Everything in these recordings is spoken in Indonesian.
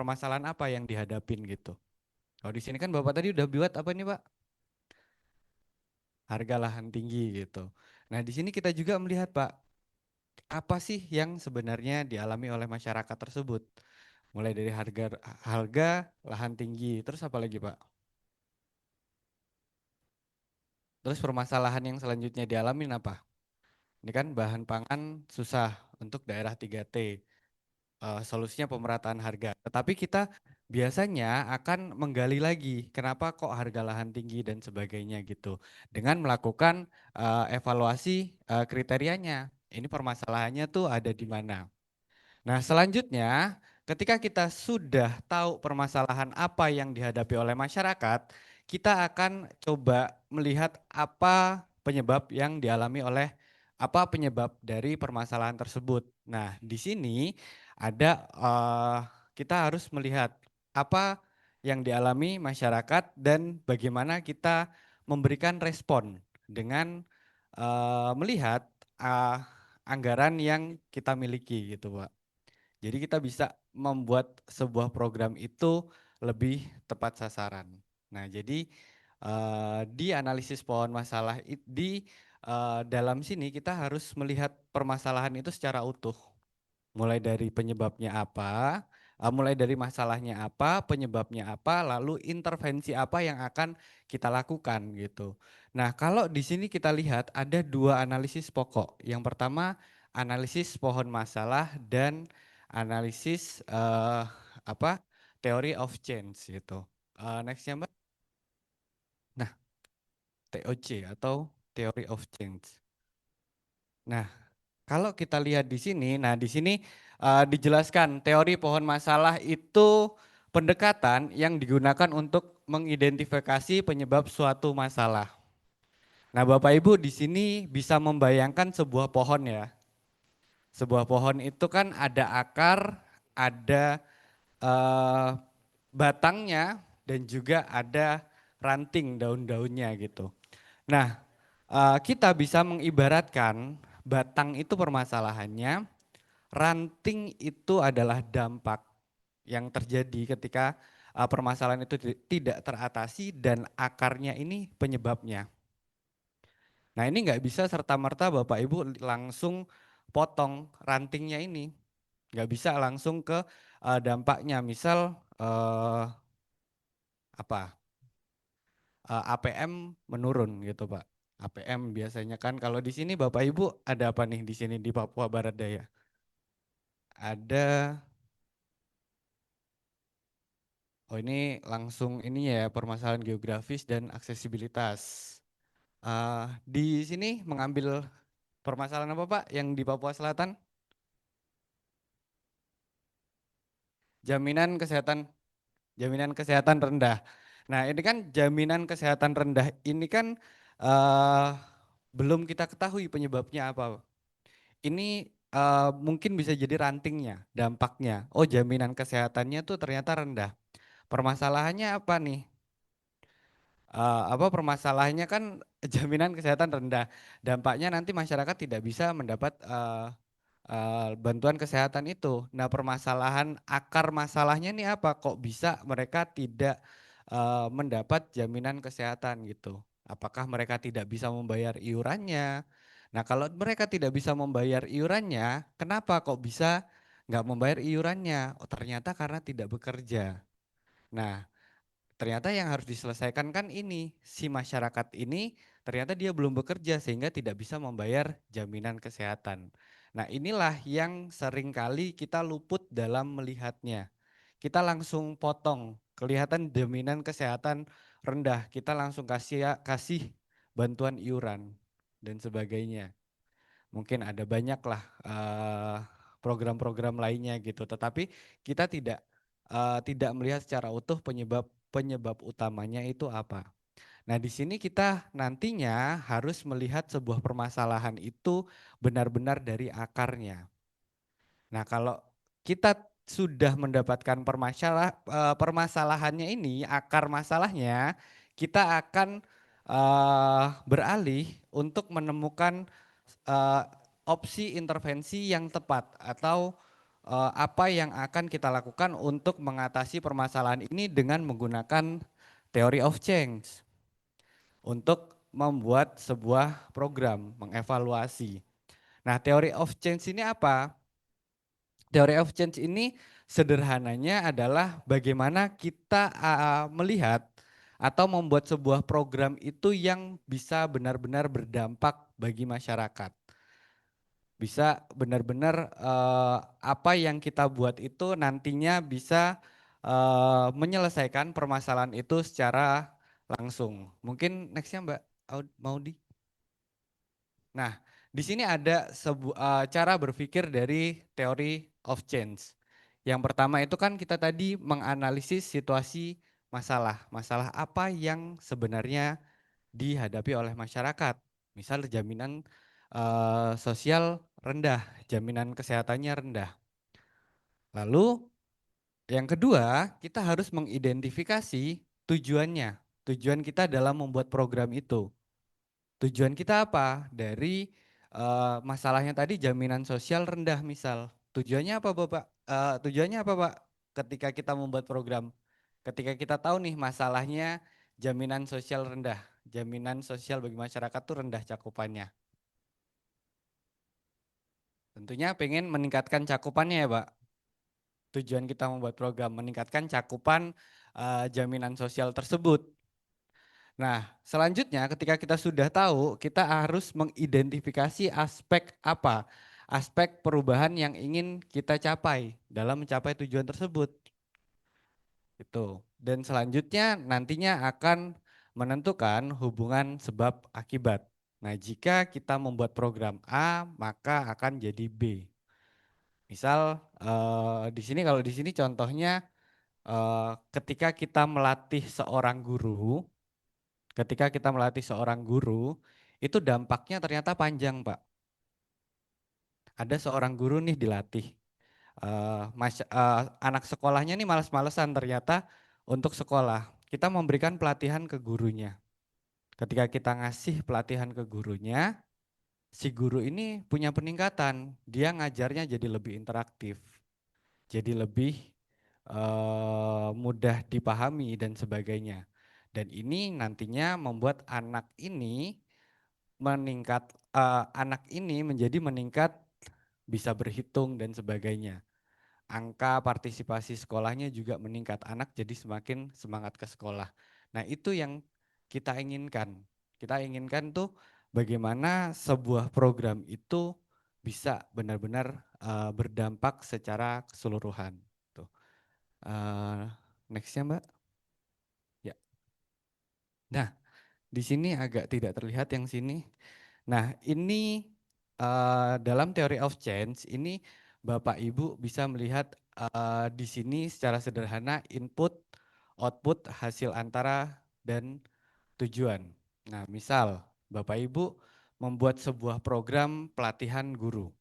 permasalahan apa yang dihadapin gitu. Kalau di sini kan Bapak tadi udah buat apa nih Pak? Harga lahan tinggi gitu. Nah di sini kita juga melihat Pak, apa sih yang sebenarnya dialami oleh masyarakat tersebut? Mulai dari harga lahan tinggi, terus apa lagi Pak? Terus permasalahan yang selanjutnya dialamin apa? Ini kan bahan pangan susah untuk daerah 3T. Solusinya pemerataan harga. Tetapi kita biasanya akan menggali lagi kenapa kok harga lahan tinggi dan sebagainya gitu. Dengan melakukan evaluasi kriterianya. Ini permasalahannya tuh ada di mana. Nah, selanjutnya ketika kita sudah tahu permasalahan apa yang dihadapi oleh masyarakat, kita akan coba melihat apa penyebab yang dialami oleh apa penyebab dari permasalahan tersebut. Nah, di sini ada kita harus melihat apa yang dialami masyarakat dan bagaimana kita memberikan respon dengan melihat anggaran yang kita miliki gitu, Pak. Jadi kita bisa membuat sebuah program itu lebih tepat sasaran. Nah, jadi di analisis pohon masalah di dalam sini kita harus melihat permasalahan itu secara utuh. Mulai dari penyebabnya apa, mulai dari masalahnya apa, penyebabnya apa, lalu intervensi apa yang akan kita lakukan gitu. Nah, kalau di sini kita lihat ada dua analisis pokok. Yang pertama analisis pohon masalah dan analisis apa theory of change gitu. Nextnya Mbak. Nah, TOC atau theory of change. Nah, kalau kita lihat di sini, nah di sini dijelaskan teori pohon masalah itu pendekatan yang digunakan untuk mengidentifikasi penyebab suatu masalah. Nah, Bapak Ibu di sini bisa membayangkan sebuah pohon ya. Sebuah pohon itu kan ada akar, ada eh, batangnya dan juga ada ranting daun-daunnya gitu. Nah, kita bisa mengibaratkan batang itu permasalahannya, ranting itu adalah dampak yang terjadi ketika permasalahan itu tidak teratasi dan akarnya ini penyebabnya. Nah ini nggak bisa serta-merta Bapak Ibu langsung potong rantingnya ini. Nggak bisa langsung ke dampaknya. Misal apa APM menurun gitu Pak. APM biasanya kan kalau di sini Bapak Ibu ada apa nih di sini di Papua Barat Daya? Ada, oh ini langsung ini ya permasalahan geografis dan aksesibilitas. Di sini mengambil permasalahan apa Pak yang di Papua Selatan? Jaminan kesehatan, jaminan kesehatan rendah. Nah ini kan jaminan kesehatan rendah ini kan uh, belum kita ketahui penyebabnya apa. Ini mungkin bisa jadi rantingnya, dampaknya. Oh jaminan kesehatannya tuh ternyata rendah. Permasalahannya apa nih? Apa permasalahannya kan jaminan kesehatan rendah. Dampaknya nanti masyarakat tidak bisa mendapat bantuan kesehatan itu. Nah, permasalahan akar masalahnya nih apa? Kok bisa mereka tidak mendapat jaminan kesehatan gitu? Apakah mereka tidak bisa membayar iurannya? Nah, kalau mereka tidak bisa membayar iurannya, kenapa kok bisa nggak membayar iurannya? Oh, ternyata karena tidak bekerja. Nah, ternyata yang harus diselesaikan kan ini, si masyarakat ini ternyata dia belum bekerja sehingga tidak bisa membayar jaminan kesehatan. Nah inilah yang seringkali kita luput dalam melihatnya. Kita langsung potong, kelihatan jaminan kesehatan rendah, kita langsung kasih bantuan iuran dan sebagainya. Mungkin ada banyak lah program-program lainnya gitu, tetapi kita tidak melihat secara utuh penyebab penyebab utamanya itu apa. Nah, di sini kita nantinya harus melihat sebuah permasalahan itu benar-benar dari akarnya. Nah, kalau kita sudah mendapatkan permasalahannya ini, akar masalahnya, kita akan beralih untuk menemukan opsi intervensi yang tepat atau apa yang akan kita lakukan untuk mengatasi permasalahan ini dengan menggunakan theory of change untuk membuat sebuah program mengevaluasi. Nah, theory of change ini apa? Theory of change ini sederhananya adalah bagaimana kita melihat atau membuat sebuah program itu yang bisa benar-benar berdampak bagi masyarakat. Bisa benar-benar apa yang kita buat itu nantinya bisa menyelesaikan permasalahan itu secara langsung. Mungkin nextnya Mbak Maudi. Nah, di sini ada cara berpikir dari teori of change. Yang pertama itu kan kita tadi menganalisis situasi masalah. Masalah apa yang sebenarnya dihadapi oleh masyarakat. Misal jaminan sosial rendah, jaminan kesehatannya rendah. Lalu yang kedua, kita harus mengidentifikasi tujuannya. Tujuan kita dalam membuat program itu. Tujuan kita apa? Dari masalahnya tadi jaminan sosial rendah misal. Tujuannya apa Bapak? Tujuannya apa Pak? Ketika kita membuat program, ketika kita tahu nih masalahnya jaminan sosial rendah, jaminan sosial bagi masyarakat tuh rendah cakupannya. Tentunya pengen meningkatkan cakupannya ya Pak. Tujuan kita membuat program meningkatkan cakupan jaminan sosial tersebut. Nah, selanjutnya ketika kita sudah tahu, kita harus mengidentifikasi aspek apa? Aspek perubahan yang ingin kita capai dalam mencapai tujuan tersebut. Itu. Dan selanjutnya nantinya akan menentukan hubungan sebab akibat. Nah, jika kita membuat program A, maka akan jadi B. Misal di sini kalau di sini contohnya ketika kita melatih seorang guru, itu dampaknya ternyata panjang, Pak. Ada seorang guru nih dilatih. Anak sekolahnya nih males-malesan ternyata untuk sekolah. Kita memberikan pelatihan ke gurunya. Ketika kita ngasih pelatihan ke gurunya, si guru ini punya peningkatan. Dia ngajarnya jadi lebih interaktif. Jadi lebih mudah dipahami dan sebagainya. Dan ini nantinya membuat anak ini menjadi meningkat, bisa berhitung dan sebagainya. Angka partisipasi sekolahnya juga meningkat, anak jadi semakin semangat ke sekolah. Nah, itu yang kita inginkan. Kita inginkan tuh bagaimana sebuah program itu bisa benar-benar berdampak secara keseluruhan. Tuh. Nextnya Mbak. Ya. Nah, di sini agak tidak terlihat yang sini. Nah, ini dalam teori of change ini Bapak Ibu bisa melihat di sini secara sederhana input, output, hasil antara dan tujuan. Nah, misal Bapak Ibu membuat sebuah program pelatihan guru.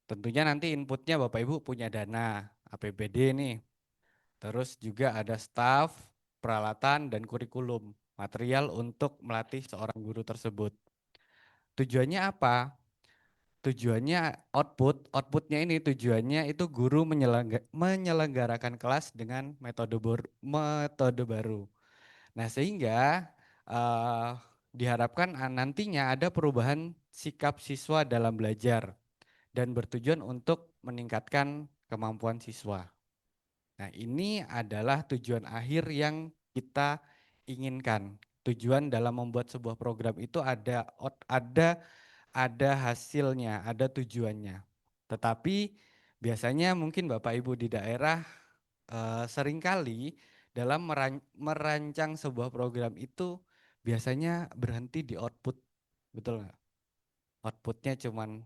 Tentunya nanti inputnya Bapak Ibu punya dana APBD nih. Terus juga ada staff, peralatan dan kurikulum, material untuk melatih seorang guru tersebut. Tujuannya apa? Tujuannya outputnya ini tujuannya itu guru menyelenggarakan kelas dengan metode baru. Nah, sehingga diharapkan nantinya ada perubahan sikap siswa dalam belajar dan bertujuan untuk meningkatkan kemampuan siswa. Nah, ini adalah tujuan akhir yang kita inginkan. Tujuan dalam membuat sebuah program itu ada hasilnya, ada tujuannya. Tetapi biasanya mungkin Bapak Ibu di daerah seringkali dalam merancang sebuah program itu biasanya berhenti di output, betul nggak? Outputnya cuman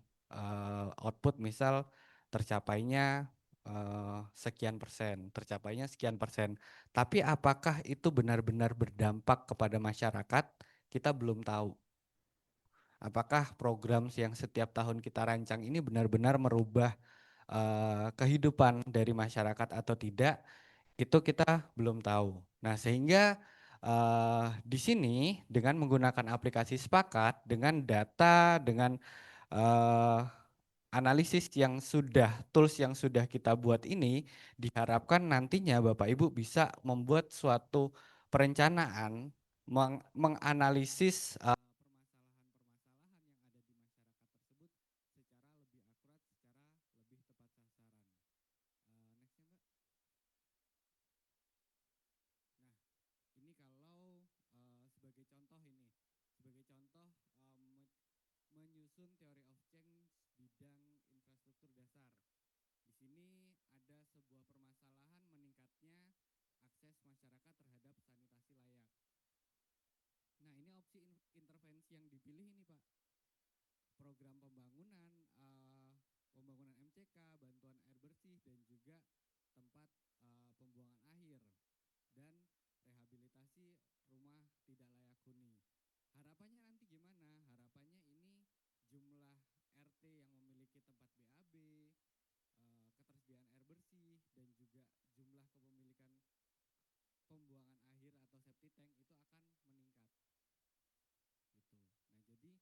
output misal tercapainya sekian persen, tercapainya sekian persen. Tapi apakah itu benar-benar berdampak kepada masyarakat? Kita belum tahu. Apakah program yang setiap tahun kita rancang ini benar-benar merubah kehidupan dari masyarakat atau tidak? Itu kita belum tahu. Nah, sehingga di sini dengan menggunakan aplikasi Sepakat, dengan data, dengan eh, analisis yang sudah, tools yang sudah kita buat ini diharapkan nantinya Bapak Ibu bisa membuat suatu perencanaan menganalisis permasalahan-permasalahan yang ada di masyarakat tersebut secara lebih akurat, secara lebih tepat sasaran. Nextnya Mbak. Nah, ini kalau sebagai contoh menyusun teori of change bidang infrastruktur dasar. Di sini ada sebuah permasalahan meningkatnya akses masyarakat terhadap sanitasi layak. Nah, ini opsi intervensi yang dipilih ini, Pak. Program pembangunan MCK, bantuan air bersih dan juga tempat pembuangan akhir dan rehabilitasi rumah tidak layak huni. Harapannya nanti gimana? Harapannya ini jumlah RT yang memiliki tempat BAB, ketersediaan air bersih dan juga jumlah kepemilikan pembuangan akhir atau septic tank itu akan meningkat. Gitu. Nah, jadi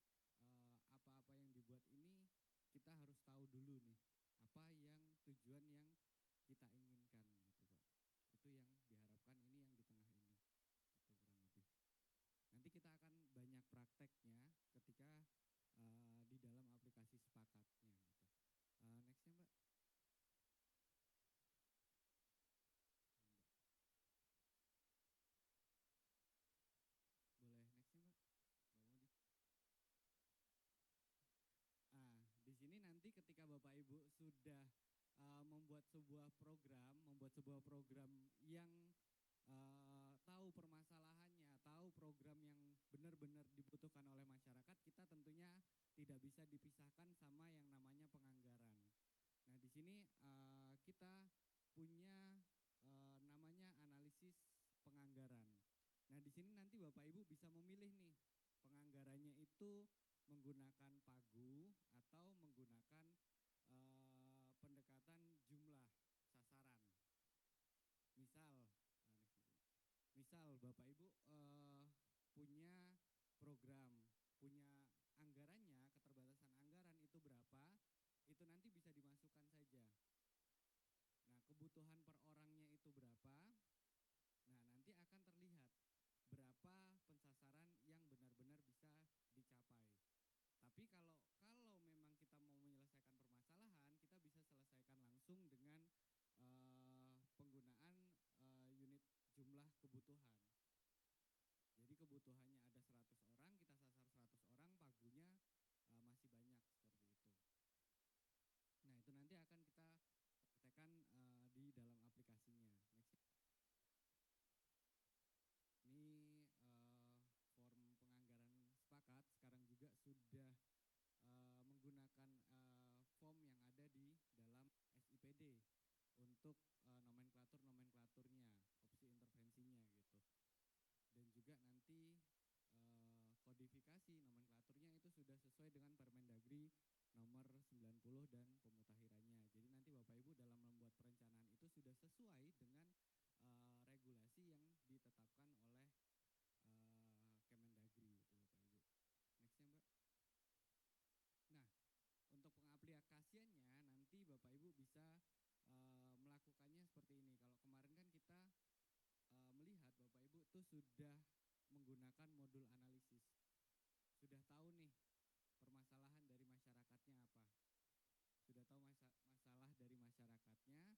apa-apa yang dibuat ini kita harus tahu dulu nih apa yang tujuan yang kita inginkan gitu, Pak. Itu yang diharapkan ini yang di tengah ini. Itu kurang lebih. Nanti kita akan banyak prakteknya ketika di dalam aplikasi sepakatnya gitu. Nextnya Mbak. Boleh nextnya Mbak. Mbak Modi. Di sini nanti ketika Bapak Ibu sudah membuat sebuah program yang tahu permasalahannya, tahu program yang benar-benar dibutuhkan oleh masyarakat, kita tentunya tidak bisa dipisahkan sama yang namanya penganggaran. Nah, di sini kita punya namanya analisis penganggaran. Nah, di sini nanti Bapak Ibu bisa memilih nih penganggarannya itu menggunakan pagu atau menggunakan pendekatan jumlah sasaran. Misal Bapak Ibu punya program, punya anggarannya, keterbatasan anggaran itu berapa, itu nanti bisa dimasukkan saja. Nah, kebutuhan per orangnya itu berapa, nah nanti akan terlihat berapa pensasaran yang benar-benar bisa dicapai. Tapi kalau memang kita mau menyelesaikan permasalahan, kita bisa selesaikan langsung dengan penggunaan unit jumlah kebutuhan. Jadi kebutuhannya ada 100 orang, kita sasar 100 orang, pagunya masih banyak seperti itu. Nah, itu nanti akan kita praktekkan di dalam aplikasinya. Next. Ini form penganggaran sepakat sekarang juga sudah menggunakan form yang ada di dalam SIPD untuk nomenklaturnya, opsi intervensinya gitu. Dan juga nanti kodifikasi nomenklaturnya itu sudah sesuai dengan Permendagri nomor 90 dan pemutakhirannya. Jadi nanti Bapak Ibu dalam membuat perencanaan itu sudah sesuai dengan regulasi yang ditetapkan oleh Kemendagri itu Bapak Ibu. Nextnya Mbak. Nah, untuk pengaplikasiannya nanti Bapak Ibu bisa melakukannya seperti ini. Kalau kemarin kan kita melihat Bapak Ibu tuh sudah menggunakan modul analisis. Sudah tahu nih permasalahan dari masyarakatnya apa. Sudah tahu masalah dari masyarakatnya.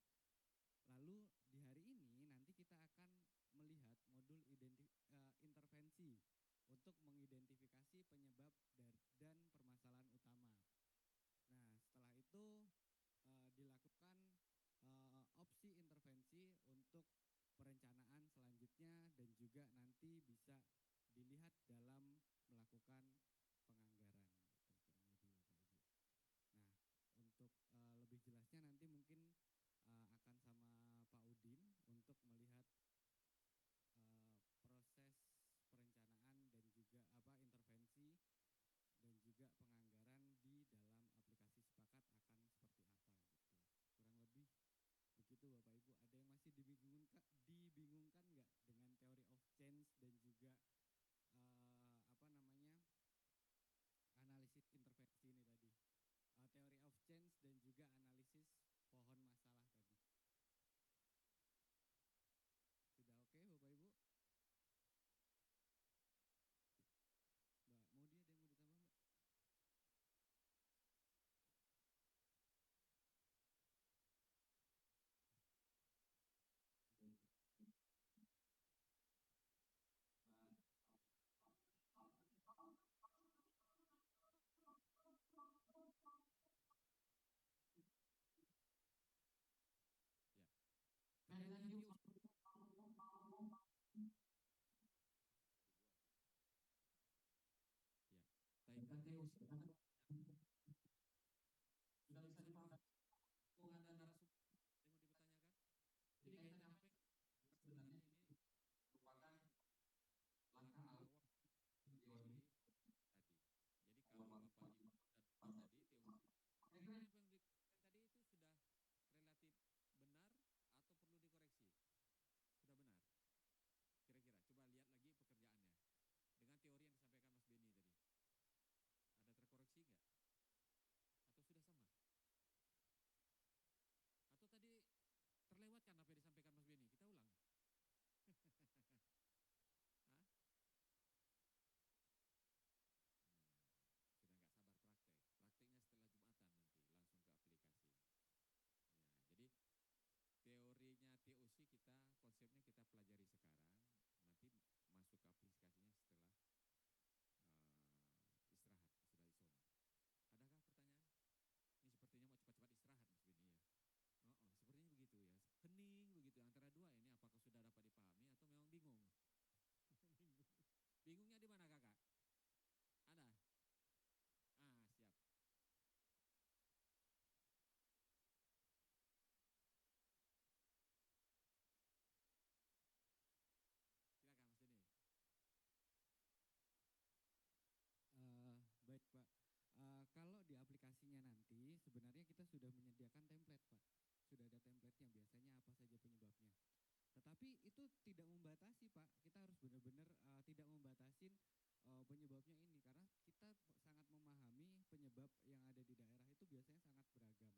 Lalu di hari ini nanti kita akan melihat modul intervensi untuk mengidentifikasi penyebab dan permasalahan utama. Nah, setelah itu dilakukan opsi intervensi untuk perencanaan selanjutnya dan juga nanti bisa dilihat dalam melakukan penganggaran gitu kurang lebih Bapak Ibu. Nah, untuk lebih jelasnya nanti mungkin akan sama Pak Udin untuk melihat proses perencanaan dan juga intervensi dan juga penganggaran di dalam aplikasi sepakat akan seperti apa gitu. Kurang lebih begitu Bapak Ibu. Ada yang masih dibingungkan nggak dengan teori of change dan juga Sudah bisa dipahami? Oh, nggak ada narasumber yang mau dipertanyakan? Jadi kaitannya apa yang sebenarnya ini merupakan langkah awal teori tadi. Jadi kalau Bapak Ibu sudah dapat tadi teori, kira-kira apa yang dikatakan tadi itu sudah relatif benar atau perlu dikoreksi? Sudah benar. Kira-kira coba lihat lagi pekerjaannya dengan teori yang disampaikan Mas Beni tadi. Ada terkoreksi nggak? Atau sudah sama? Atau tadi terlewatkan apa yang disampaikan Mas Beni? Kita ulang. Hah? Nah, sudah nggak sabar praktek. Prakteknya setelah Jumatan nanti langsung ke aplikasi. Ya, jadi teorinya TOC kita, konsepnya kita pelajari sekarang, nanti masuk ke aplikasinya setelah istirahat, sudah isom. Adakah pertanyaan? Ini sepertinya mau cepat-cepat istirahat Mas Beni ya. Sepertinya begitu ya. Hening begitu antara dua ini, apakah sudah dapat dipahami atau memang bingung? Bingung. Bingungnya di mana Kakak? Ada? Siap. Silakan Mas Beni. Baik Pak, kalau di aplikasinya nanti sebenarnya kita sudah menyediakan template Pak, sudah ada template-nya biasanya apa saja penyebabnya. Tetapi itu tidak membatasi Pak, kita harus benar-benar tidak membatasin penyebabnya ini karena kita sangat memahami penyebab yang ada di daerah itu biasanya sangat beragam.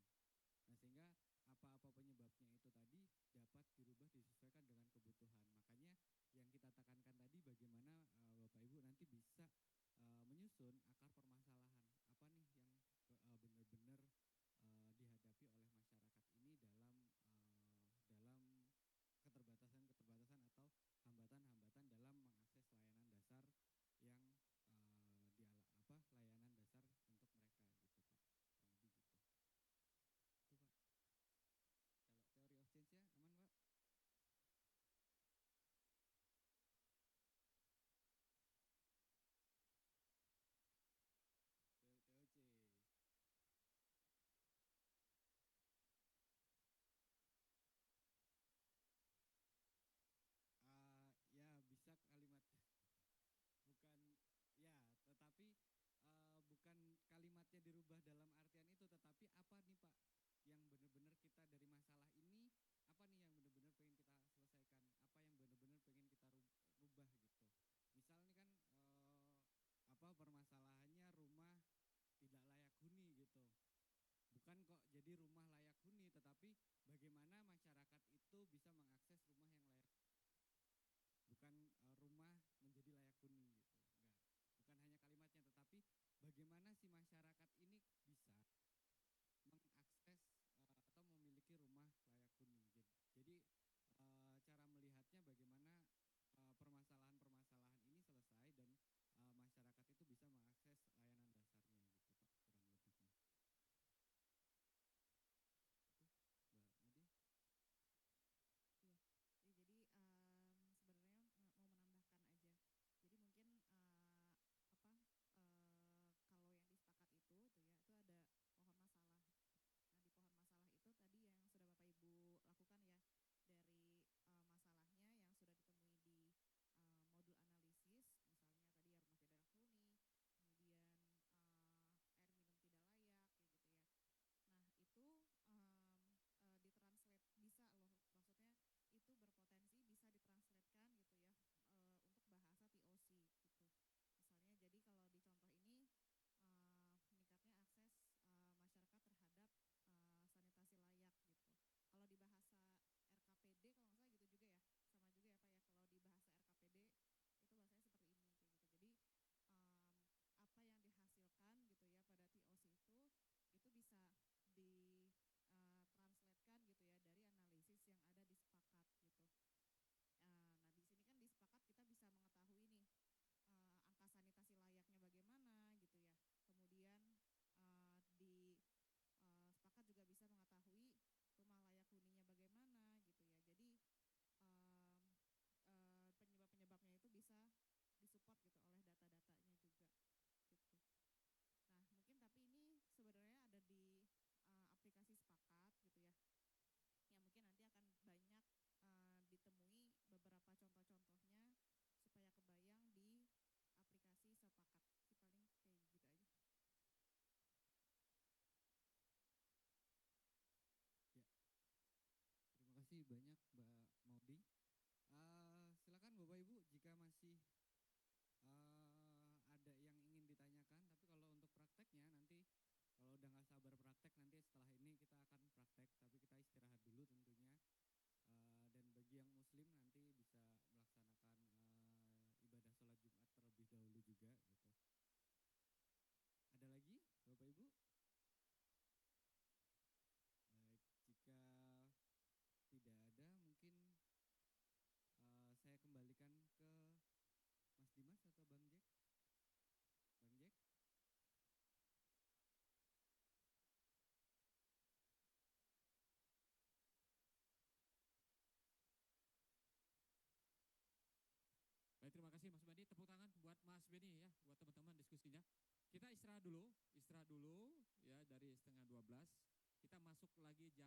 Nah sehingga apa-apa penyebabnya itu tadi dapat dirubah disesuaikan dengan kebutuhan. Makanya yang kita tekankan tadi bagaimana Bapak Ibu nanti bisa menyusun akar permasalahan apa nih yang benar-benar dihadapi oleh masyarakat ini dalam keterbatasan-keterbatasan atau hambatan-hambatan dalam mengakses layanan dasar yang layanan dasar untuk mereka gitu Pak, kurang lebih gitu. Itu Pak. Kalau teori of change ya aman Pak? banyak Mbak Maudi. Silakan Bapak Ibu jika masih ada yang ingin ditanyakan. Tapi kalau untuk prakteknya nanti, kalau udah nggak sabar praktek, nanti setelah ini kita akan praktek. Tapi kita istirahat dulu tentunya. Dan bagi yang Muslim nanti bisa melaksanakan ibadah sholat Jumat terlebih dahulu juga gitu. Ada lagi Bapak Ibu? Baik, jika tidak ada mungkin saya kembalikan ke Mas Dimas atau Bang Jack. Bang Jack. Baik, terima kasih Mas Beni. Tepuk tangan buat Mas Beni ya, buat teman-teman diskusinya. Kita istirahat dulu ya dari setengah 12. Kita masuk lagi jam